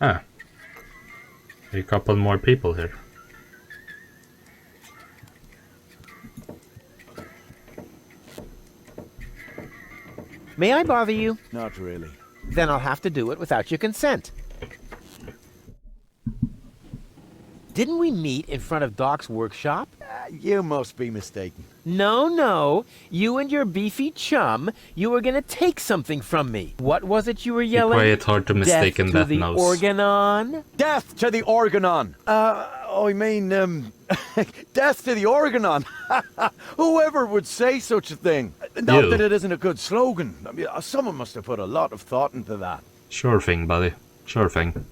Ah. A couple more people here. May I bother you? Not really. Then I'll have to do it without your consent. Didn't we meet in front of Doc's workshop? You must be mistaken. No. You and your beefy chum, you were gonna take something from me. What was it you were yelling? Be quiet, hard to mistake in that Death to the nose. Organon? Death to the Organon! Death to the Organon! Whoever would say such a thing? Not that it isn't a good slogan. I mean, someone must have put a lot of thought into that. Sure thing, buddy. Sure thing.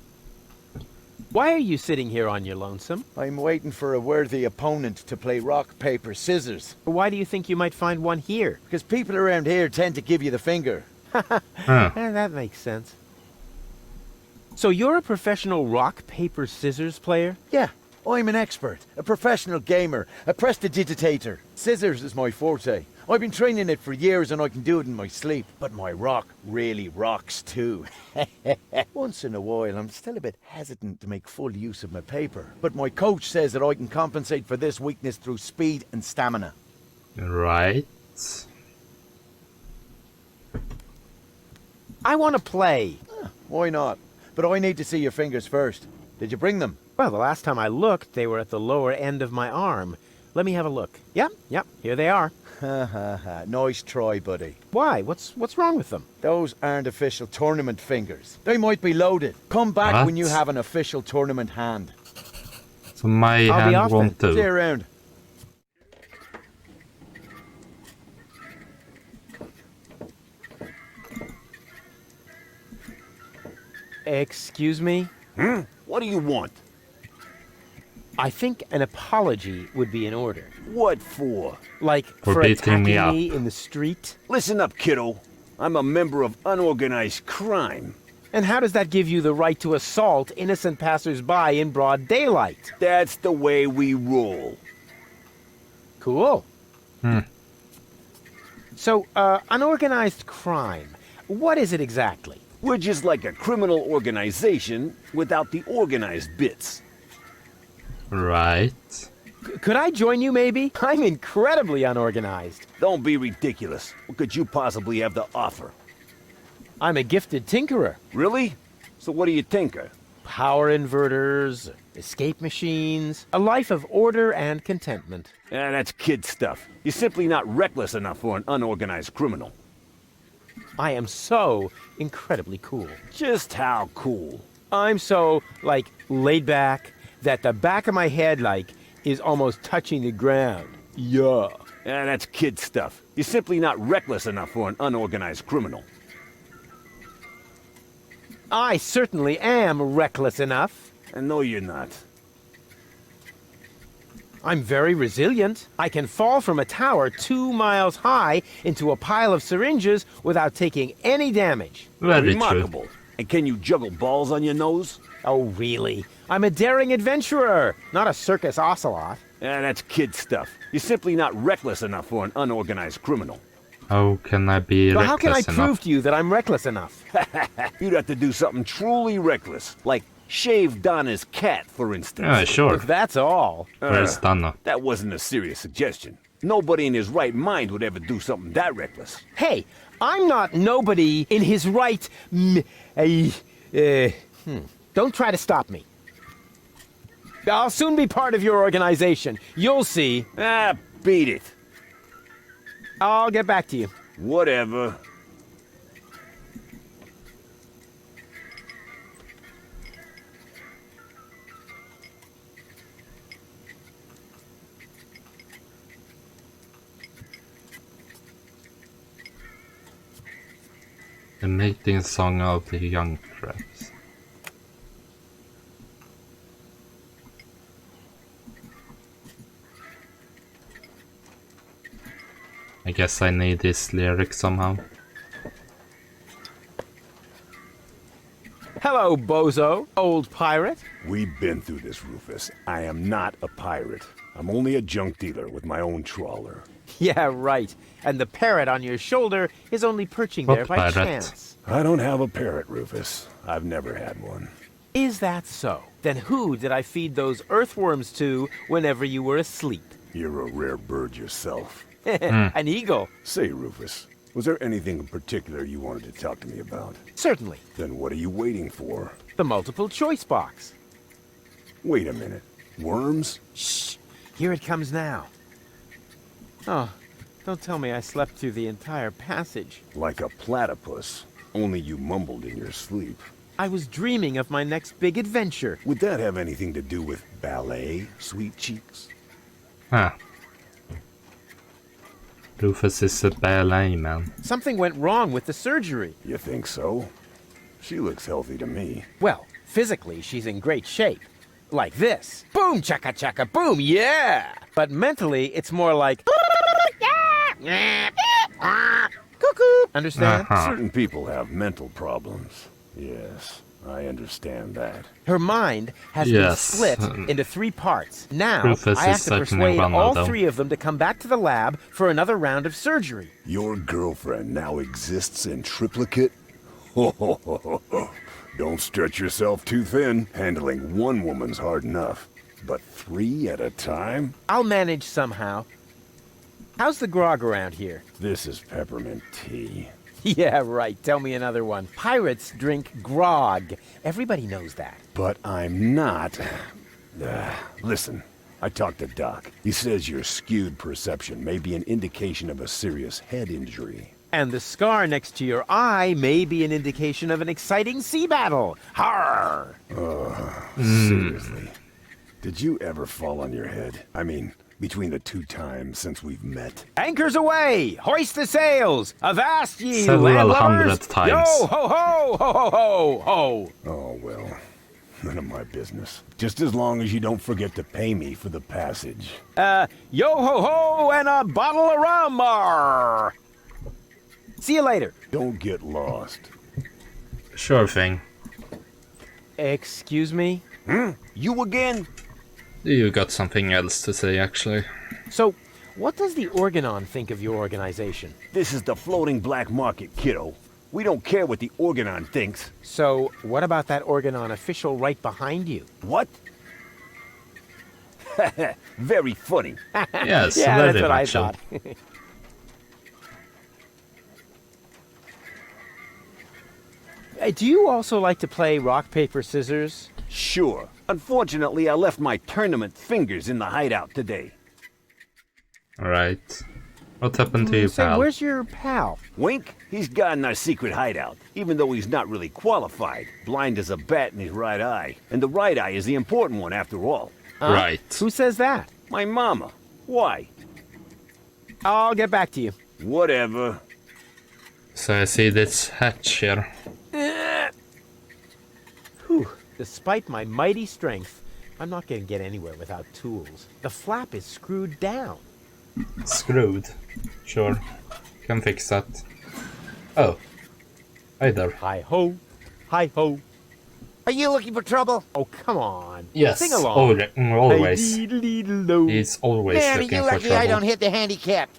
Why are you sitting here on your lonesome? I'm waiting for a worthy opponent to play rock, paper, scissors. Why do you think you might find one here? Because people around here tend to give you the finger. That makes sense. So you're a professional rock, paper, scissors player? Yeah, I'm an expert, a professional gamer, a prestidigitator. Scissors is my forte. I've been training it for years and I can do it in my sleep. But my rock really rocks too. Once in a while, I'm still a bit hesitant to make full use of my paper. But my coach says that I can compensate for this weakness through speed and stamina. Right. I want to play. Why not? But I need to see your fingers first. Did you bring them? Well, the last time I looked, they were at the lower end of my arm. Let me have a look. Yep, here they are. Nice try, buddy. Why? What's wrong with them? Those aren't official tournament fingers. They might be loaded. Come back when you What? have an official tournament hand. So my I'll be hand off won't See you do. around. Excuse me? What do you want? I think an apology would be in order. What for? Like For for beating me attacking up. me in the street? Listen up, kiddo. I'm a member of unorganized crime. And how does that give you the right to assault innocent passers-by in broad daylight? That's the way we roll. Cool. So, unorganized crime. What is it exactly? We're just like a criminal organization without the organized bits. Right. Could I join you, maybe? I'm incredibly unorganized. Don't be ridiculous. What could you possibly have to offer? I'm a gifted tinkerer. Really? So what do you tinker? Power inverters, escape machines, a life of order and contentment. That's kid stuff. You're simply not reckless enough for an unorganized criminal. I am so incredibly cool. Just how cool? I'm so, laid back that the back of my head, is almost touching the ground. Yeah. That's kid stuff. You're simply not reckless enough for an unorganized criminal. I certainly am reckless enough. And no, you're not. I'm very resilient. I can fall from a tower 2 miles high into a pile of syringes without taking any damage. Very Remarkable. true. And can you juggle balls on your nose? Oh, really? I'm a daring adventurer, not a circus ocelot. That's kid stuff. You're simply not reckless enough for an unorganized criminal. How can I be Well, how can I reckless prove enough? to you that I'm reckless enough? You'd have to do something truly reckless, like shave Donna's cat, for instance. Yeah, sure. If that's all. Where's Donna? That wasn't a serious suggestion. Nobody in his right mind would ever do something that reckless. Hey, I'm not nobody in his right. Don't try to stop me. I'll soon be part of your organization. You'll see. Beat it. I'll get back to you. Whatever. The mating song of the young crabs. I guess I need this lyric somehow. Hello, bozo, old pirate. We've been through this, Rufus. I am not a pirate. I'm only a junk dealer with my own trawler. Yeah, right. And the parrot on your shoulder is only perching What there by parrot? chance. I don't have a parrot, Rufus. I've never had one. Is that so? Then who did I feed those earthworms to whenever you were asleep? You're a rare bird yourself. An eagle. Say, Rufus, was there anything in particular you wanted to talk to me about? Certainly. Then what are you waiting for? The multiple choice box. Wait a minute. Worms? Shh. Here it comes now. Oh, don't tell me I slept through the entire passage. Like a platypus. Only you mumbled in your sleep. I was dreaming of my next big adventure. Would that have anything to do with ballet, sweet cheeks? Huh. Rufus is a ballet man. Something went wrong with the surgery. You think so? She looks healthy to me. Well, physically, she's in great shape. Like this. Boom, chaka chaka, boom, yeah! But mentally, it's more like... Cuckoo! Understand? Certain people have mental problems. Yes, I understand that. Her mind has been split into 3 parts. Now, Rufus I have is to certainly persuade one of all them. 3 of them to come back to the lab for another round of surgery. Your girlfriend now exists in triplicate? Don't stretch yourself too thin. Handling one woman's hard enough. But 3 at a time? I'll manage somehow. How's the grog around here? This is peppermint tea. Yeah, right. Tell me another one. Pirates drink grog. Everybody knows that. But I'm not. Listen, I talked to Doc. He says your skewed perception may be an indication of a serious head injury. And the scar next to your eye may be an indication of an exciting sea battle. Har! Seriously. Did you ever fall on your head? I mean, between the 2 times since we've met. Anchors away! Hoist the sails! Avast ye, Several landlubbers! hundred times. Yo ho ho ho ho ho ho! Oh, well, none of my business. Just as long as you don't forget to pay me for the passage. Yo ho ho and a bottle of rum! Arr. See you later. Don't get lost. Sure thing. Excuse me? You again? You got something else to say, actually. So, what does the Organon think of your organization? This is the floating black market, kiddo. We don't care what the Organon thinks. So, what about that Organon official right behind you? What? Very funny. Yes, Yeah, very that's what I much so. thought. Do you also like to play rock, paper, scissors? Sure. Unfortunately, I left my tournament fingers in the hideout today. Right. What happened to you, Say, pal? where's your pal? Wink, he's got in our secret hideout, even though he's not really qualified. Blind as a bat in his right eye. And the right eye is the important one after all. Right. Who says that? My mama. Why? I'll get back to you. Whatever. So I see this hatch here. Whew. Despite my mighty strength, I'm not going to get anywhere without tools. The flap is screwed down. Screwed. Sure. Can fix that. Oh. Hi there. Hi-ho. Hi-ho. Are you looking for trouble? Oh, come on. Yes. Sing along. Always. Hey-dee-dee-dee-lo. He's always Man, are looking you for lucky I don't trouble. hit the handicap.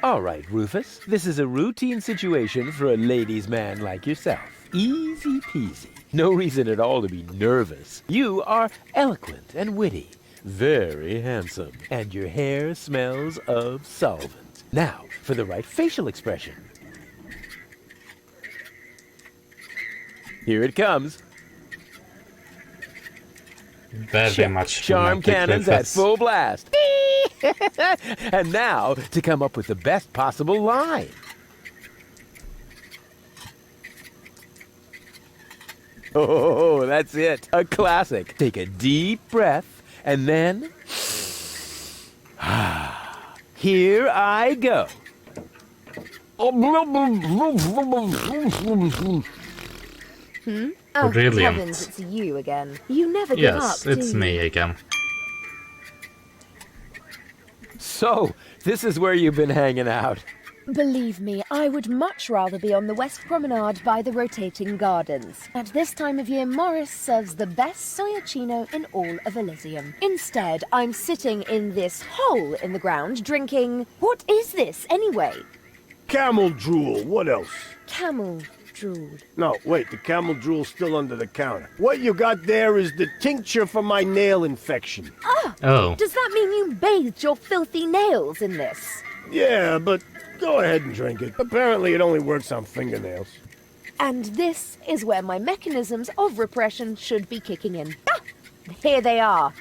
All right, Rufus. This is a routine situation for a ladies' man like yourself. Easy peasy. No reason at all to be nervous. You are eloquent and witty. Very handsome. And your hair smells of solvent. Now, for the right facial expression. Here it comes. Very much Charm romantic cannons with at us. full blast. And now, to come up with the best possible line. Oh, that's it. A classic. Take a deep breath, and then... Here I go. Oh, Brilliant. heavens, it's you again. You never give up, Yes, do it's you? me again. So, this is where you've been hanging out. Believe me, I would much rather be on the West Promenade by the rotating gardens. At this time of year, Morris serves the best soyacino in all of Elysium. Instead, I'm sitting in this hole in the ground drinking... What is this, anyway? Camel drool, what else? Camel drool. No, wait, the camel drool's still under the counter. What you got there is the tincture for my nail infection. Oh. Does that mean you bathed your filthy nails in this? Yeah, but go ahead and drink it. Apparently it only works on fingernails. And this is where my mechanisms of repression should be kicking in. Ah! Here they are.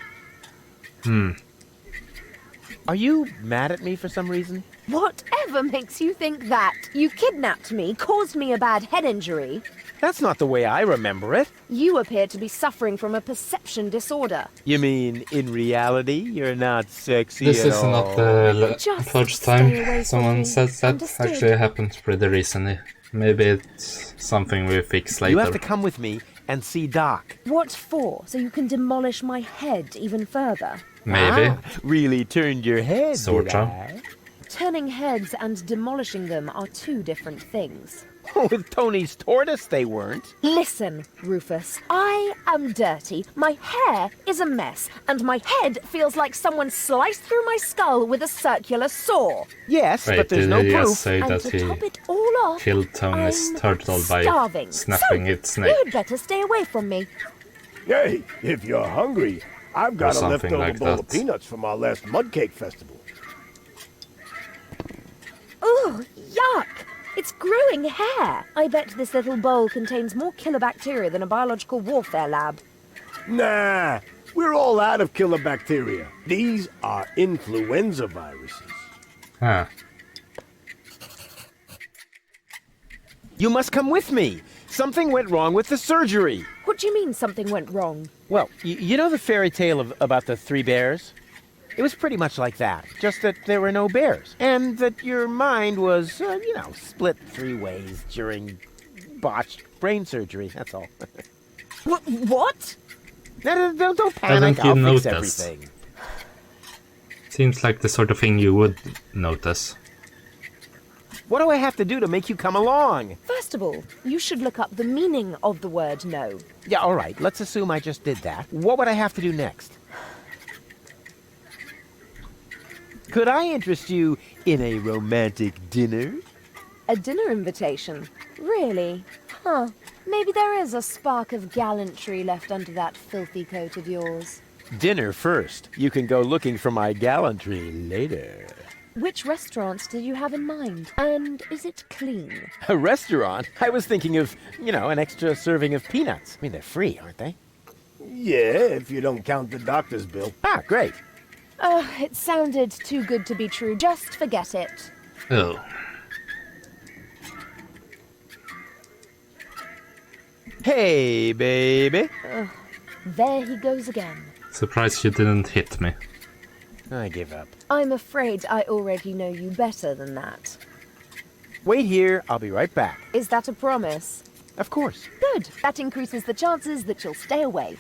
Are you mad at me for some reason? Whatever makes you think that? You kidnapped me, caused me a bad head injury. That's not the way I remember it. You appear to be suffering from a perception disorder. You mean, in reality, you're not sexy This at is not all? the Just first stay away time from someone me. says that. Understood? Actually happened pretty recently. Maybe it's something we fix later. You have to come with me and see Doc. What for? So you can demolish my head even further? Maybe. Ah, really turned your head, Sorta. did I? Turning heads and demolishing them are two different things. With Tony's tortoise, they weren't. Listen, Rufus, I am dirty, my hair is a mess, and my head feels like someone sliced through my skull with a circular saw. Yes, Wait, but there's did no he just proof. say And that to he top it all off, killed Tony's I'm turtle by starving. snapping So, its neck? You'd better stay away from me. Hey, if you're hungry, I've got a something leftover like bowl that. of peanuts from our last mud cake festival. Ooh, yuck! It's growing hair. I bet this little bowl contains more killer bacteria than a biological warfare lab. Nah, we're all out of killer bacteria. These are influenza viruses. Huh. You must come with me. Something went wrong with the surgery. What do you mean something went wrong? Well, you know the fairy tale about the three bears? It was pretty much like that, just that there were no bears. And that your mind was, split three ways during botched brain surgery, that's all. What? No, don't Haven't panic, you I'll fix noticed? everything. Seems like the sort of thing you would notice. What do I have to do to make you come along? First of all, you should look up the meaning of the word no. Yeah, all right, let's assume I just did that. What would I have to do next? Could I interest you in a romantic dinner? A dinner invitation? Really? Huh. Maybe there is a spark of gallantry left under that filthy coat of yours. Dinner first. You can go looking for my gallantry later. Which restaurant did you have in mind? And is it clean? A restaurant? I was thinking of, an extra serving of peanuts. I mean, they're free, aren't they? Yeah, if you don't count the doctor's bill. Ah, great. It sounded too good to be true. Just forget it. Oh. Hey, baby. There he goes again. Surprised you didn't hit me. I give up. I'm afraid I already know you better than that. Wait here. I'll be right back. Is that a promise? Of course. Good. That increases the chances that you'll stay away.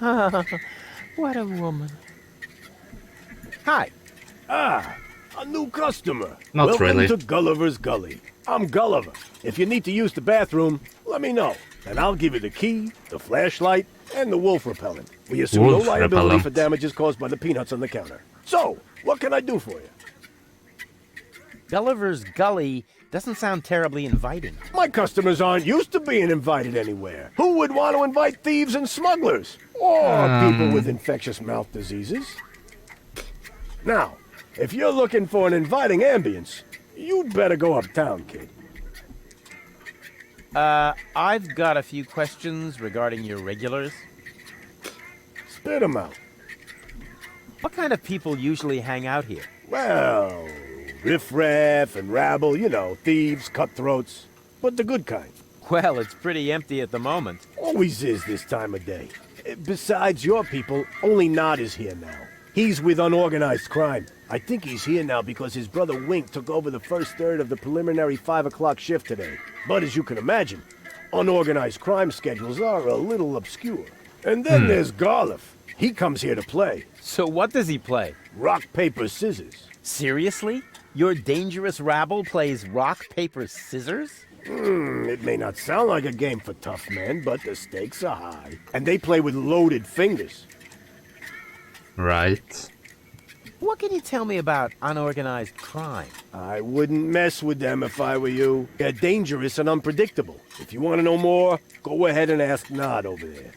What a woman. Hi. Ah, a new customer. Not Welcome really. to Gulliver's Gully. I'm Gulliver. If you need to use the bathroom, let me know, and I'll give you the key, the flashlight, and the wolf repellent. We assume Wolf no liability repellent. for damages caused by the peanuts on the counter. So, what can I do for you? Gulliver's Gully doesn't sound terribly inviting. My customers aren't used to being invited anywhere. Who would want to invite thieves and smugglers? Or people with infectious mouth diseases? Now, if you're looking for an inviting ambience, you'd better go uptown, kid. I've got a few questions regarding your regulars. Spit 'em out. What kind of people usually hang out here? Well, riffraff and rabble, thieves, cutthroats, but the good kind. Well, it's pretty empty at the moment. Always is this time of day. Besides your people, only Nod is here now. He's with unorganized crime. I think he's here now because his brother Wink took over the first third of the preliminary 5 o'clock shift today. But as you can imagine, unorganized crime schedules are a little obscure. And then there's Garliff. He comes here to play. So what does he play? Rock, paper, scissors. Seriously? Your dangerous rabble plays rock, paper, scissors? It may not sound like a game for tough men, but the stakes are high. And they play with loaded fingers. Right. What can you tell me about unorganized crime? I wouldn't mess with them if I were you. They're dangerous and unpredictable. If you want to know more, go ahead and ask Nod over there.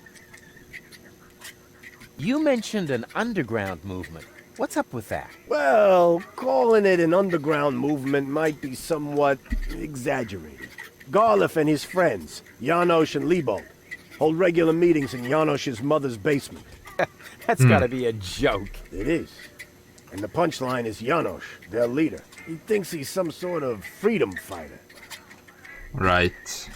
You mentioned an underground movement. What's up with that? Well, calling it an underground movement might be somewhat exaggerated. Garliff and his friends, Janosch and Liebold, hold regular meetings in Janosch's mother's basement. That's gotta be a joke. It is. And the punchline is Janosch, their leader. He thinks he's some sort of freedom fighter. Right.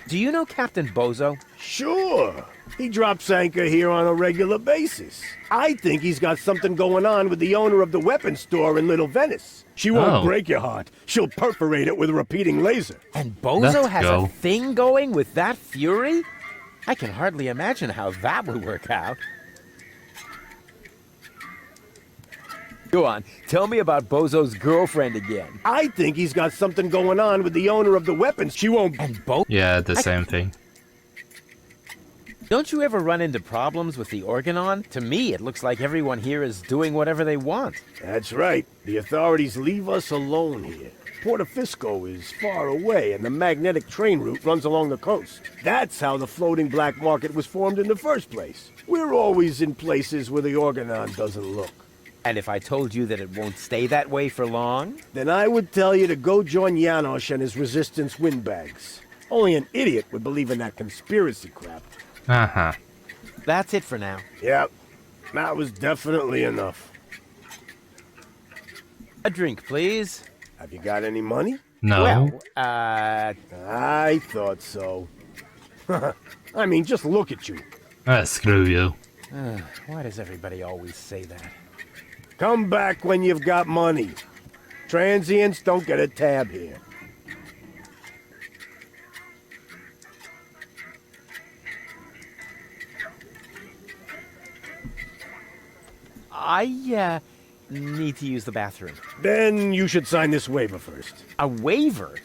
Do you know Captain Bozo? Sure. He drops anchor here on a regular basis. I think he's got something going on with the owner of the weapons store in Little Venice. She won't break your heart. She'll perforate it with a repeating laser. And Bozo Let's has go. a thing going with that fury? I can hardly imagine how that would work out. Go on, tell me about Bozo's girlfriend again. I think he's got something going on with the owner of the weapons. She won't... And Bozo? Yeah, the same thing. Don't you ever run into problems with the Organon? To me, it looks like everyone here is doing whatever they want. That's right. The authorities leave us alone here. Portofisco is far away, and the magnetic train route runs along the coast. That's how the floating black market was formed in the first place. We're always in places where the Organon doesn't look. And if I told you that it won't stay that way for long? Then I would tell you to go join Janosch and his resistance windbags. Only an idiot would believe in that conspiracy crap. Uh-huh. That's it for now. Yep, that was definitely enough. A drink, please. Have you got any money? No. Well, I thought so. I mean, just look at you. Screw you. why does everybody always say that? Come back when you've got money. Transients don't get a tab here. I need to use the bathroom. Then you should sign this waiver first. A waiver?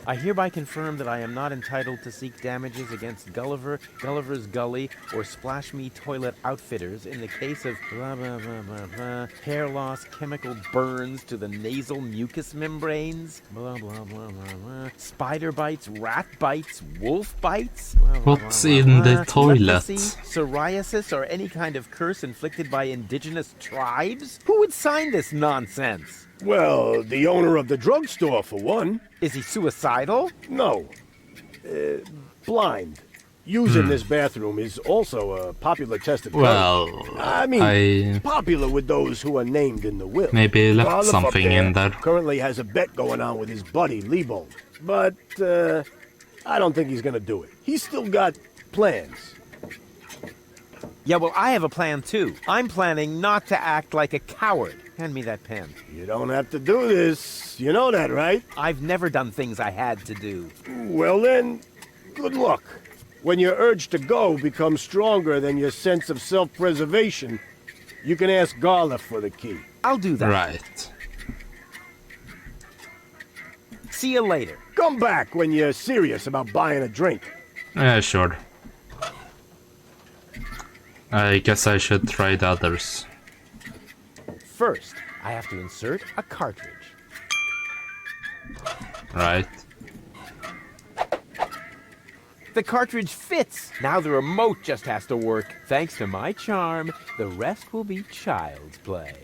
I hereby confirm that I am not entitled to seek damages against Gulliver, Gulliver's Gully, or Splash Me Toilet Outfitters in the case of blah blah blah blah blah, hair loss, chemical burns to the nasal mucous membranes, blah blah blah blah blah, spider bites, rat bites, wolf bites, blah, blah, What's blah, in blah, the toilet? leprosy, psoriasis, or any kind of curse inflicted by indigenous tribes? Who would sign this nonsense? Well, the owner of the drugstore, for one. Is he suicidal? No. Blind. Using this bathroom is also a popular tested product. Well, I mean, popular with those who are named in the will. maybe left Garliff up something in there. Currently has a bet going on with his buddy, Liebold. But, I don't think he's gonna do it. He's still got plans. Yeah, well, I have a plan too. I'm planning not to act like a coward. Hand me that pen. You don't have to do this. You know that, right? I've never done things I had to do. Well then, good luck. When your urge to go becomes stronger than your sense of self-preservation, you can ask Garliff for the key. I'll do that. Right. See you later. Come back when you're serious about buying a drink. Sure. I guess I should try the others. First, I have to insert a cartridge. Right. The cartridge fits. Now the remote just has to work. Thanks to my charm, the rest will be child's play.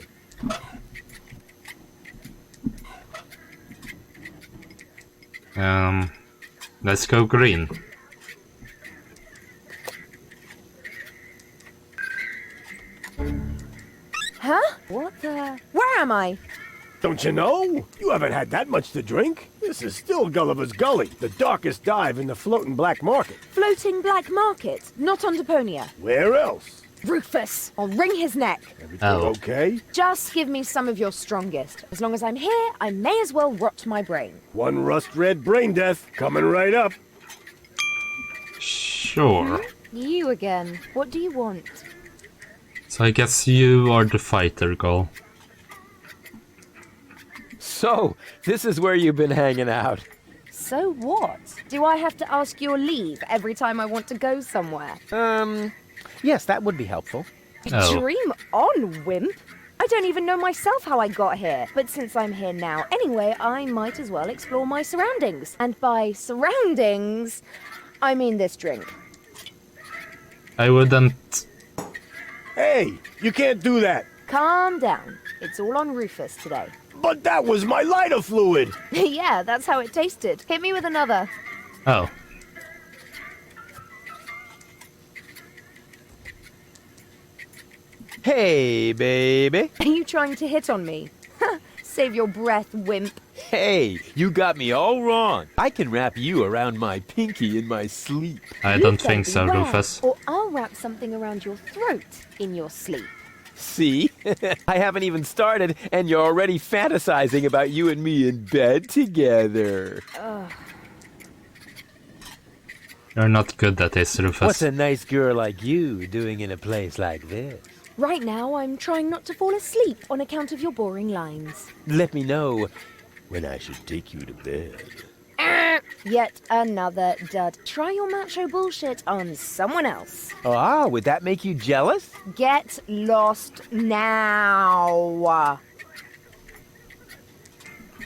Let's go green. Huh? What the? Where am I? Don't you know? You haven't had that much to drink. This is still Gulliver's Gully, the darkest dive in the floating black market. Floating black market, not on Deponia. Where else? Rufus, I'll wring his neck. Everything Oh. okay? Just give me some of your strongest. As long as I'm here, I may as well rot my brain. One rust-red brain death coming right up. Sure. You again. What do you want? So I guess you are the fighter, girl. So, this is where you've been hanging out. So what? Do I have to ask your leave every time I want to go somewhere? Yes, that would be helpful. Oh. Dream on, wimp. I don't even know myself how I got here. But since I'm here now anyway, I might as well explore my surroundings. And by surroundings, I mean this drink. I wouldn't. Hey, you can't do that. Calm down. It's all on Rufus today. But that was my lighter fluid. Yeah, that's how it tasted. Hit me with another. Oh. Hey, baby. Are you trying to hit on me? Save your breath, wimp. Hey, you got me all wrong. I can wrap you around my pinky in my sleep. I You don't better think so, beware, Rufus. Or I'll wrap something around your throat in your sleep. See? I haven't even started, and you're already fantasizing about you and me in bed together. You're not good at this, Rufus. What's a nice girl like you doing in a place like this? Right now, I'm trying not to fall asleep on account of your boring lines. Let me know when I should take you to bed. Yet another dud. Try your macho bullshit on someone else. Ah, would that make you jealous? Get lost now.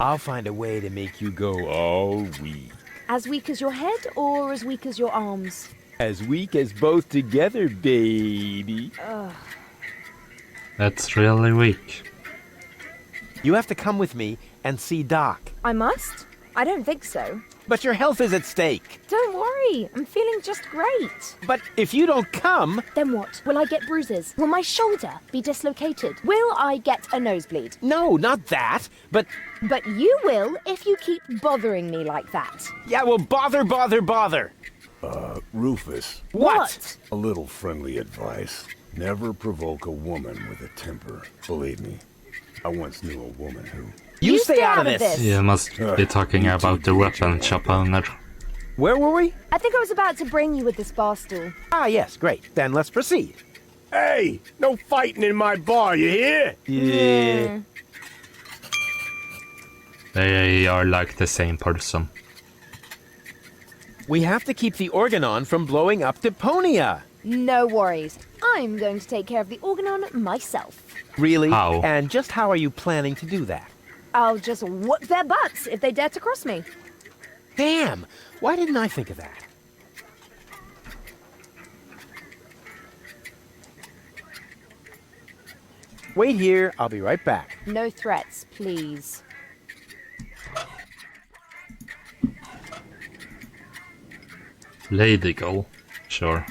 I'll find a way to make you go all weak. As weak as your head or as weak as your arms? As weak as both together, baby. That's really weak. You have to come with me and see Doc. I must? I don't think so. But your health is at stake. Don't worry, I'm feeling just great. But if you don't come... Then what? Will I get bruises? Will my shoulder be dislocated? Will I get a nosebleed? No, not that. But... But you will if you keep bothering me like that. Yeah, well, bother. Rufus, What? a little friendly advice. Never provoke a woman with a temper. Believe me, I once knew a woman who... You stay out of this. You must be talking about the weapon shop owner. Where were we? I think I was about to bring you with this bar stool. Ah, yes, great. Then let's proceed. Hey, no fighting in my bar, you hear? Yeah. They are like the same person. We have to keep the organon from blowing up Deponia. No worries. I'm going to take care of the organon myself. Really? How? And just how are you planning to do that? I'll just whoop their butts if they dare to cross me. Damn! Why didn't I think of that? Wait here, I'll be right back. No threats, please. Lady Gull. Sure.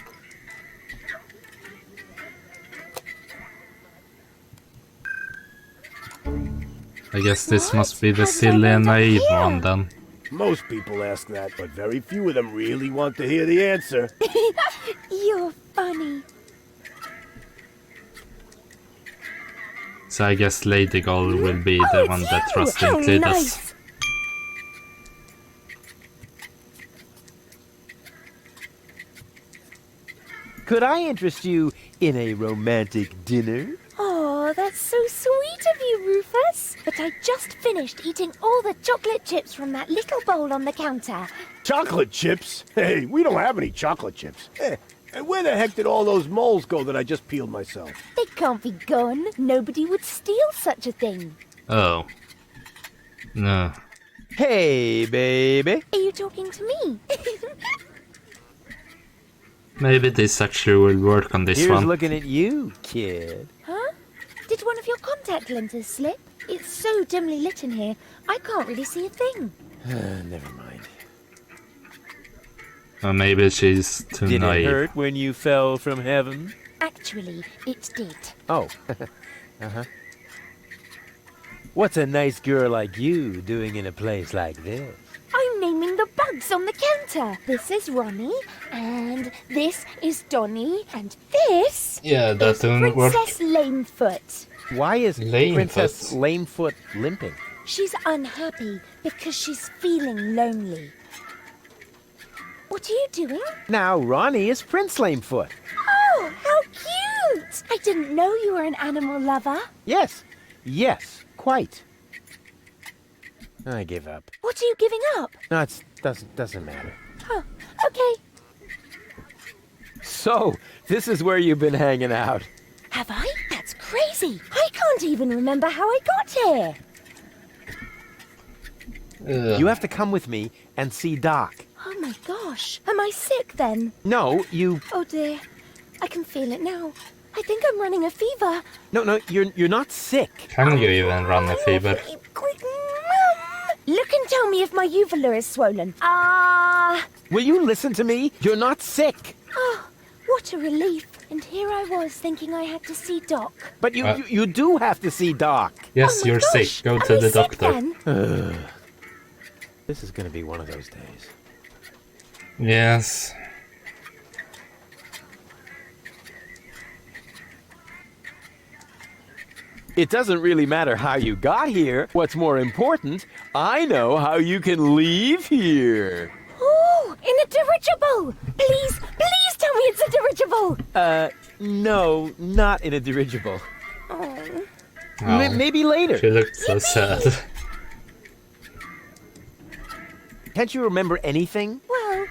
I guess this must be the silly and naive one then. Most people ask that, but very few of them really want to hear the answer. You're funny. So I guess Lady Gull will be the one that trusts How Cletus. nice. Could I interest you in a romantic dinner? Oh, that's so sweet of you, Rufus. But I just finished eating all the chocolate chips from that little bowl on the counter. Chocolate chips? Hey, we don't have any chocolate chips. And where the heck did all those moles go that I just peeled myself? They can't be gone. Nobody would steal such a thing. Oh. No. Hey, baby. Are you talking to me? Maybe this actually will work on this Here's one. looking at you, kid. Huh? Did one of your contact lenses slip? It's so dimly lit in here, I can't really see a thing. Never mind. Or maybe she's too Did naive. it hurt when you fell from heaven? Actually, it did. Oh. Uh-huh. What's a nice girl like you doing in a place like this? I'm naming the bugs on the counter. This is Ronnie, and this is Donnie, and this Yeah, that is don't work. Princess Lamefoot. Why is Lamefoot. Princess Lamefoot limping? She's unhappy because she's feeling lonely. What are you doing? Now Ronnie is Prince Lamefoot. Oh, how cute! I didn't know you were an animal lover. Yes, quite. I give up. What are you giving up? No, it doesn't matter. Oh, okay. So, this is where you've been hanging out. Have I? That's crazy. I can't even remember how I got here. You have to come with me and see Doc. Oh my gosh. Am I sick then? No, you... Oh dear. I can feel it now. I think I'm running a fever. No, you're not sick. Can you even run a fever? Look and tell me if my uvula is swollen. Will you listen to me? You're not sick. Oh, what a relief. And here I was thinking I had to see Doc. But you do have to see Doc. Yes, Oh my you're gosh. sick. Go Am to I the sick doctor. then? This is gonna be one of those days. Yes. It doesn't really matter how you got here. What's more important, I know how you can leave here. Oh, in a dirigible. Please tell me it's a dirigible. No, not in a dirigible. Oh. Oh, Maybe later. she looked so sad. Can't you remember anything? Well,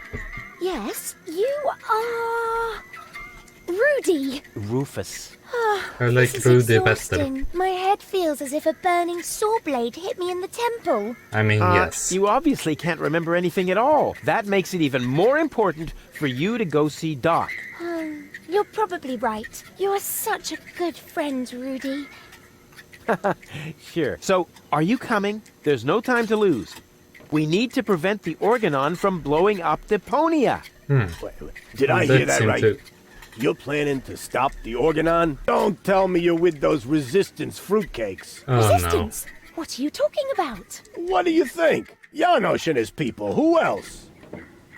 yes, you are Rudy. Rufus. I like This is Rudy better. exhausting. My head feels as if a burning saw blade hit me in the temple. I mean, yes. You obviously can't remember anything at all. That makes it even more important for you to go see Doc. You're probably right. You are such a good friend, Rudy. Sure. So, are you coming? There's no time to lose. We need to prevent the Organon from blowing up Deponia. Wait. Did I hear that seemed right? to- You're planning to stop the Organon? Don't tell me you're with those resistance fruitcakes. Oh no. Resistance? What are you talking about? What do you think? Janosch and his people. Who else?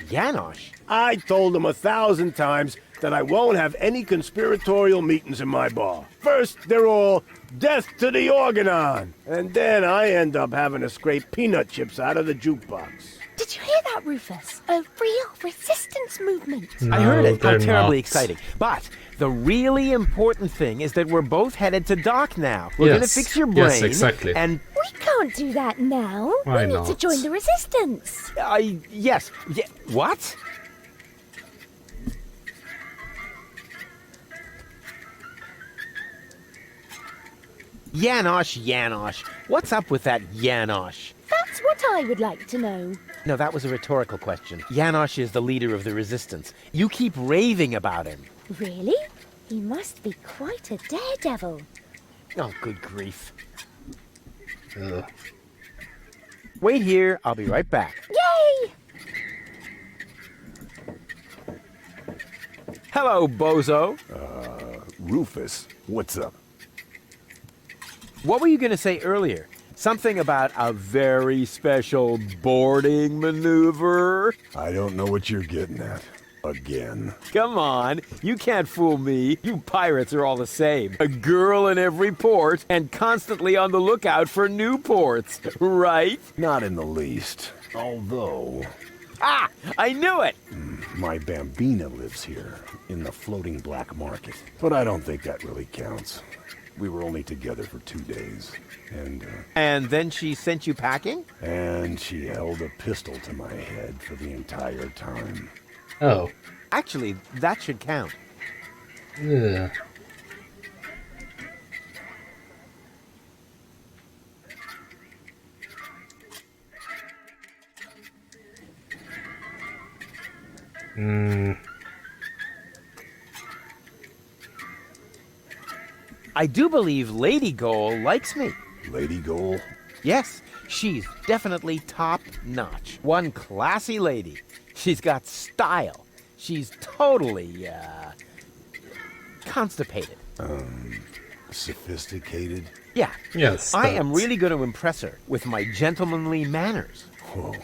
Janosch? I told him 1,000 times that I won't have any conspiratorial meetings in my bar. First, they're all death to the Organon. And then I end up having to scrape peanut chips out of the jukebox. Did you hear that, Rufus? A real resistance movement. No, I heard it. How they're terribly not. exciting. But the really important thing is that we're both headed to Doc now. We're going to Yes. fix your brain. Yes, exactly. We And, can't do that now. Why we need to not? join the resistance. yes. Yeah, what? Janosch. What's up with that Janosch? That's what I would like to know. No, that was a rhetorical question. Janosch is the leader of the resistance. You keep raving about him. Really? He must be quite a daredevil. Oh, good grief. Ugh. Wait here. I'll be right back. Yay! Hello, bozo. Rufus, what's up? What were you going to say earlier? Something about a very special boarding maneuver? I don't know what you're getting at. Again. Come on, you can't fool me. You pirates are all the same. A girl in every port and constantly on the lookout for new ports, right? Not in the least. Although, Ah, I knew it. my bambina lives here, in the floating black market. But I don't think that really counts. We were only together for 2 days. And then she sent you packing? And she held a pistol to my head for the entire time. Oh. Actually, that should count. Ugh. I do believe Lady Goal likes me. Lady Goal? Yes, she's definitely top notch. One classy lady. She's got style. She's totally, constipated. Sophisticated? Yeah. Yes. I am that's- really going to impress her with my gentlemanly manners. Whoa.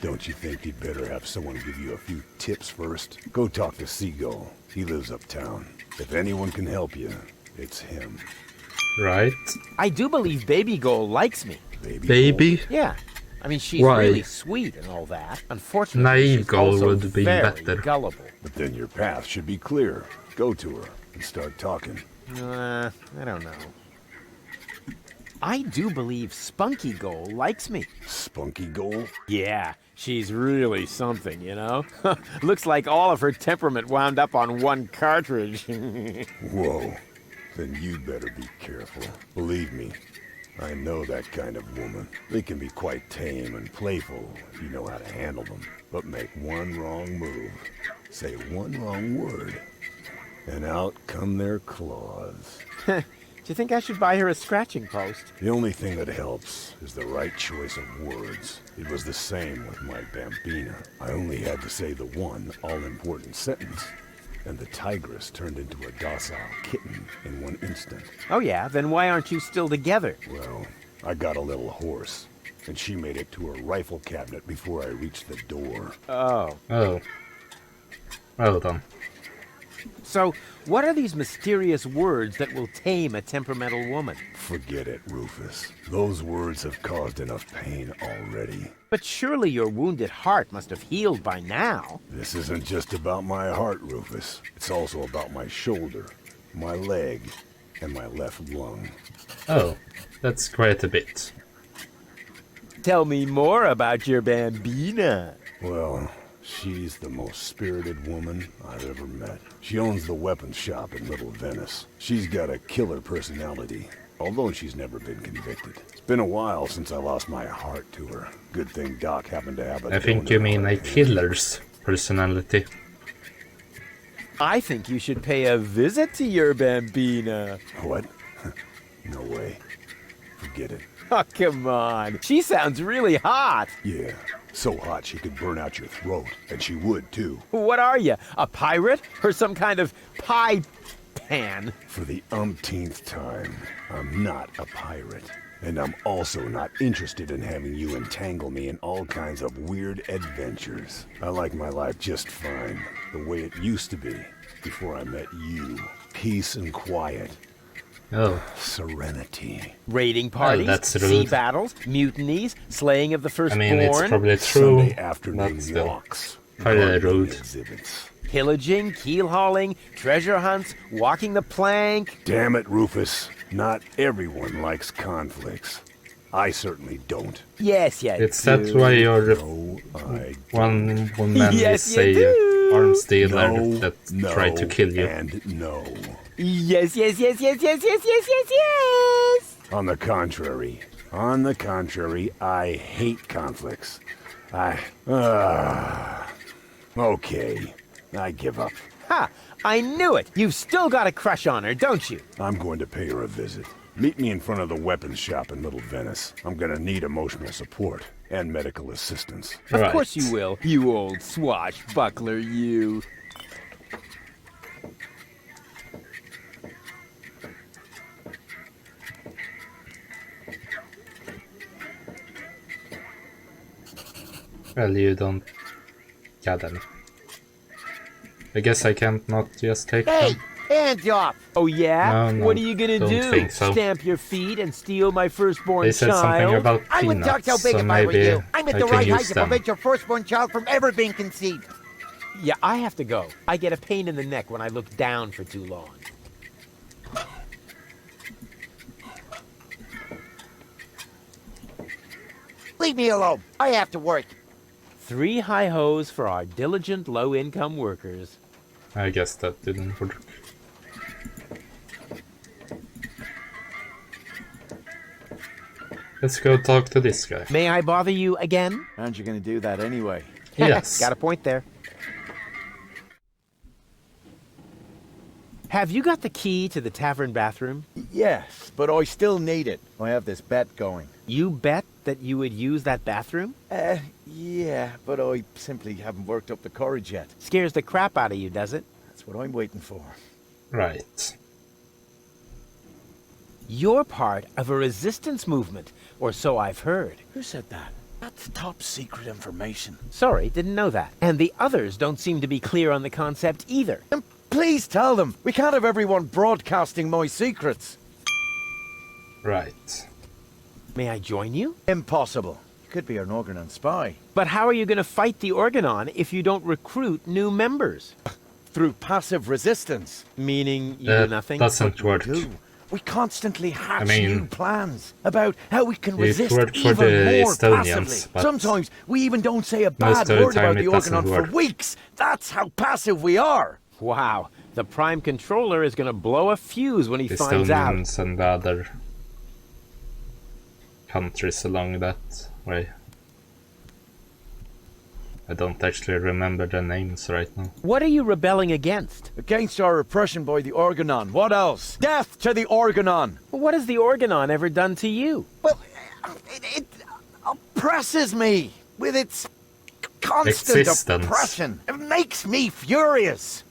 Don't you think you'd better have someone give you a few tips first? Go talk to Seagull. He lives uptown. If anyone can help you, it's him. Right. I do believe Baby Goal likes me. Baby? Yeah. I mean, she's Why? really sweet and all that. Unfortunately, Naive she's Goal also would be very better. gullible. But then your path should be clear. Go to her and start talking. I don't know. I do believe Spunky Goal likes me. Spunky Goal? Yeah, she's really something, you know? Looks like all of her temperament wound up on one cartridge. Whoa. Then you better be careful. Believe me, I know that kind of woman. They can be quite tame and playful if you know how to handle them. But make one wrong move, say one wrong word, and out come their claws. Do you think I should buy her a scratching post? The only thing that helps is the right choice of words. It was the same with my Bambina. I only had to say the one all-important sentence, and the tigress turned into a docile kitten in one instant. Oh yeah, then why aren't you still together? Well, I got a little horse, and she made it to her rifle cabinet before I reached the door. Oh. Oh. Well done. So, what are these mysterious words that will tame a temperamental woman? Forget it, Rufus. Those words have caused enough pain already. But surely your wounded heart must have healed by now. This isn't just about my heart, Rufus. It's also about my shoulder, my leg, and my left lung. Oh, that's quite a bit. Tell me more about your Bambina. Well, she's the most spirited woman I've ever met. She owns the weapons shop in Little Venice. She's got a killer personality, although she's never been convicted. It's been a while since I lost my heart to her. Good thing Doc happened to have a... I think you mean a killer's personality. I think you should pay a visit to your Bambina. What? No way. Forget it. Oh, come on. She sounds really hot. Yeah, so hot she could burn out your throat, and she would too. What are you, a pirate? Or some kind of pie pan? For the umpteenth time, I'm not a pirate. And I'm also not interested in having you entangle me in all kinds of weird adventures. I like my life just fine, the way it used to be, before I met you. Peace and quiet. Oh. Serenity. Raiding parties, that's sea rude. battles, mutinies, slaying of the I firstborn, mean, it's probably true, Sunday afternoon but still. walks. Fairly gardening rude. exhibits. pillaging, keel hauling, treasure hunts, walking the plank. Damn it, Rufus. Not everyone likes conflicts. I certainly don't. Yes, yes. It's that way you're No, I one man Yes, is you a do. arms dealer no, that no, tried to kill you. And no. Yes, yes, yes, yes, yes, yes, yes, yes, yes. On the contrary, I hate conflicts. Okay, I give up. Ha! I knew it. You've still got a crush on her, don't you? I'm going to pay her a visit. Meet me in front of the weapons shop in Little Venice. I'm gonna need emotional support and medical assistance. Of Right. course you will, you old swashbuckler, you. Well, you don't got any. I guess I can't not just take Hey, them. hands off! Oh yeah? No, no, What are you gonna don't do? think so. Stamp your feet and steal my firstborn They said something child? about I wouldn't talk peanuts, so big so if I were maybe you. I'm at I the can right height use to them. prevent your firstborn child from ever being conceived. Yeah, I have to go. I get a pain in the neck when I look down for too long. Leave me alone. I have to work. 3 hi-hos for our diligent low-income workers. I guess that didn't work. Let's go talk to this guy. May I bother you again? Aren't you going to do that anyway? Yes. Got a point there. Have you got the key to the tavern bathroom? Yes, but I still need it. I have this bet going. You bet that you would use that bathroom? Yeah, but I simply haven't worked up the courage yet. Scares the crap out of you, does it? That's what I'm waiting for. Right. You're part of a resistance movement, or so I've heard. Who said that? That's top secret information. Sorry, didn't know that. And the others don't seem to be clear on the concept either. Then please tell them. We can't have everyone broadcasting my secrets. Right. May I join you? Impossible. You could be an Organon spy. But how are you going to fight the Organon if you don't recruit new members? Through passive resistance. Meaning you do That nothing? doesn't work. Do. We constantly hatch mean, new plans about how we can it resist worked for even the more Estonians, passively. but Sometimes we even don't say a most bad of the word time about it the doesn't Organon for work. weeks. That's how passive we are. Wow, the Prime Controller is gonna blow a fuse when he finds out. Estonians and the other countries along that way. I don't actually remember their names right now. What are you rebelling against? Against our oppression by the Organon. What else? Death to the Organon. What has the Organon ever done to you? Well, it oppresses me with its constant Existence. oppression. It makes me furious.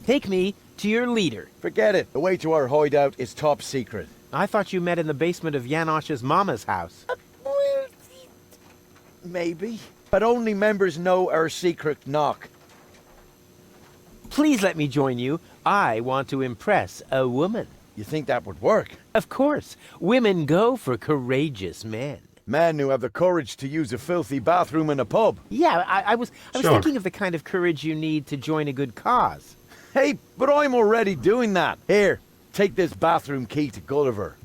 Take me to your leader. Forget it. The way to our hideout is top secret. I thought you met in the basement of Janosch's mama's house. Well, maybe. But only members know our secret knock. Please let me join you. I want to impress a woman. You think that would work? Of course. Women go for courageous men. Men who have the courage to use a filthy bathroom in a pub. Yeah, I was Sure. thinking of the kind of courage you need to join a good cause. Hey, but I'm already doing that. Here, take this bathroom key to Gulliver.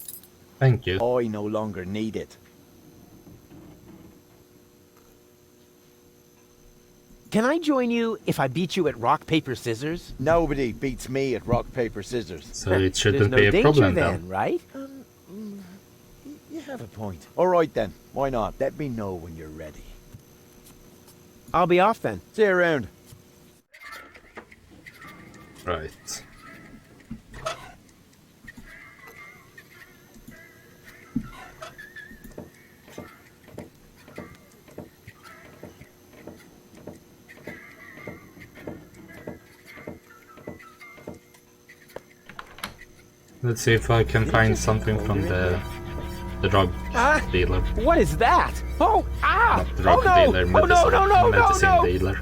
Thank you. I no longer need it. Can I join you if I beat you at rock, paper, scissors? Nobody beats me at rock, paper, scissors. So it There's shouldn't no be a danger problem then, then. right? You have a point. All right then. Why not? Let me know when you're ready. I'll be off then. See you around. Right. Let's see if I can find something from the drug dealer. What is that? Oh, ah! Not drug Oh no! dealer, Oh no, no, no, no, medicine no! dealer.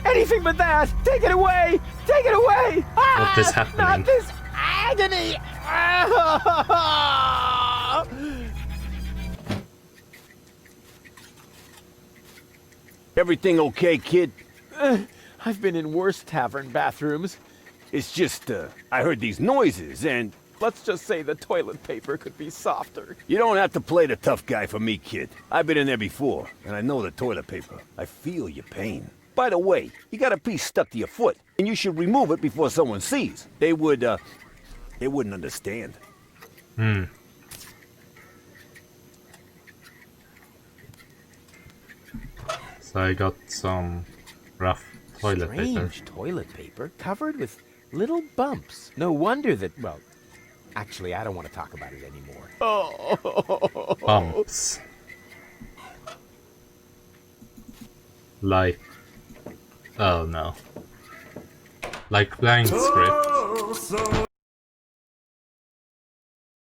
Anything but that! Take it away! Take it away! Ah, What is happening? Not this agony! Ah! Everything okay, kid? I've been in worse tavern bathrooms. It's just, I heard these noises, and Let's just say the toilet paper could be softer. you don't have to play the tough guy for me, kid. I've been in there before, and I know the toilet paper. I feel your pain. By the way, you got a piece stuck to your foot, and you should remove it before someone sees. They wouldn't understand. So I got some rough toilet paper. Strange toilet paper covered with little bumps. No wonder that, well, actually, I don't want to talk about it anymore. Bumps. Like... Oh no. Like blank script.